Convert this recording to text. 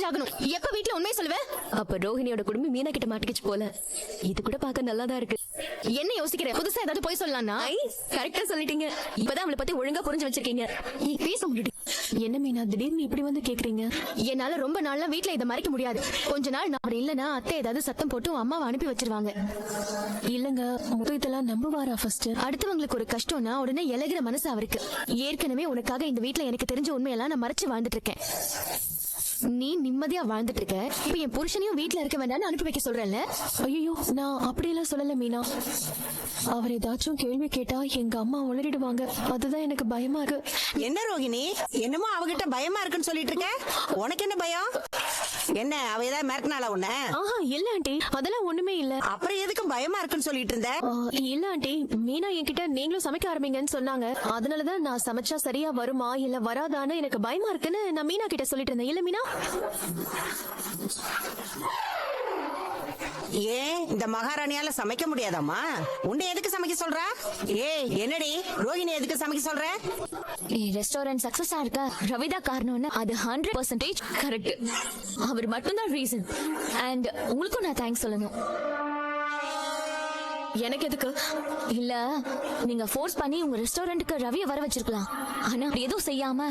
தெரிஞ்சாகணும். எப்ப வீட்ல உண்மையை சொல்லுவேன்? அப்ப ரோஹிணியோட குடும்பம் மீனா கிட்ட மாட்டிக்கிச்சு போல. இது கூட பார்க்க நல்லாதான் இருக்கு. என்ன யோசிக்கிற? புதுசா ஏதாவது போய் சொல்லலாம்னா? கரெக்டா சொல்லிட்டீங்க. இப்பதான் அவளை பத்தி ஒழுங்கா புரிஞ்சு வச்சிருக்கீங்க. பேச முடியும். என்ன மீனா திடீர்னு இப்படி வந்து கேக்குறீங்க? என்னால ரொம்ப நாள்ல வீட்ல இதை மறைக்க முடியாது. கொஞ்ச நாள் நான் அப்படி இல்லனா அத்தை ஏதாவது சத்தம் போட்டு அம்மாவை அனுப்பி வச்சிருவாங்க. இல்லங்க, முத்து இதெல்லாம் நம்புவாரா? ஃபர்ஸ்ட் அடுத்தவங்களுக்கு ஒரு கஷ்டம்னா உடனே இலகுற மனசு அவருக்கு. ஏற்கனவே உனக்காக இந்த வீட்ல எனக்கு தெரிஞ்ச உண்மையெல்லாம் நான் மறைச்சு வாழ்ந்துட்டு இருக்கேன். நீ நிம்மதியா வாழ்ந்துட்டு இருக்க. இப்ப என் புருஷனையும் வீட்ல இருக்க வேண்டாம்னு அனுப்பி வைக்க சொல்றேன்ல? ஐயோ, நான் அப்படியெல்லாம் சொல்லல மீனா. அவர் ஏதாச்சும் கேள்வி கேட்டா எங்க அம்மா உளறிடுவாங்க. அதுதான் எனக்கு பயமா இருக்கு. என்ன ரோகிணி, என்னமோ அவகிட்ட பயமா இருக்குன்னு சொல்லிட்டு இருக்க? உனக்கு என்ன பயம்? என்ன அவ ஏதாவது மிரட்டினாளா உன்ன? ஆஹா, இல்ல ஆண்டி, அதெல்லாம் ஒண்ணுமே இல்ல. அப்புறம் எதுக்கு பயமா இருக்குன்னு சொல்லிட்டு இருந்த? இல்ல ஆண்டி, மீனா என்கிட்ட நீங்களும் சமைக்க ஆரம்பிங்கன்னு சொன்னாங்க. அதனாலதான் நான் சமைச்சா சரியா வருமா இல்ல வராதான்னு எனக்கு பயமா இருக்குன்னு நான் மீனா கிட்ட சொல்லிட்டு இருந்தேன். இல்ல மீனா? ஏன் இந்த மகாராணியால சமைக்க முடியாதாமா? உன்னை எதுக்கு சமைக்க சொல்றா? ஏய் என்னடி, ரோஹிணி எதுக்கு சமைக்க சொல்ற? ரெஸ்டாரண்ட் சக்சஸா இருக்க ரவிதா காரணம்னு அது 100% கரெக்ட். அவர் மட்டும்தான் ரீசன். அண்ட் உங்களுக்கும் நான் தேங்க்ஸ் சொல்லணும். எனக்கு எதுக்கு? இல்ல, நீங்க ஃபோர்ஸ் பண்ணி உங்க ரெஸ்டாரண்ட்டுக்கு ரவியை வர வச்சிருக்கலாம். ஆனா அப்படி எதுவும் செய்யாம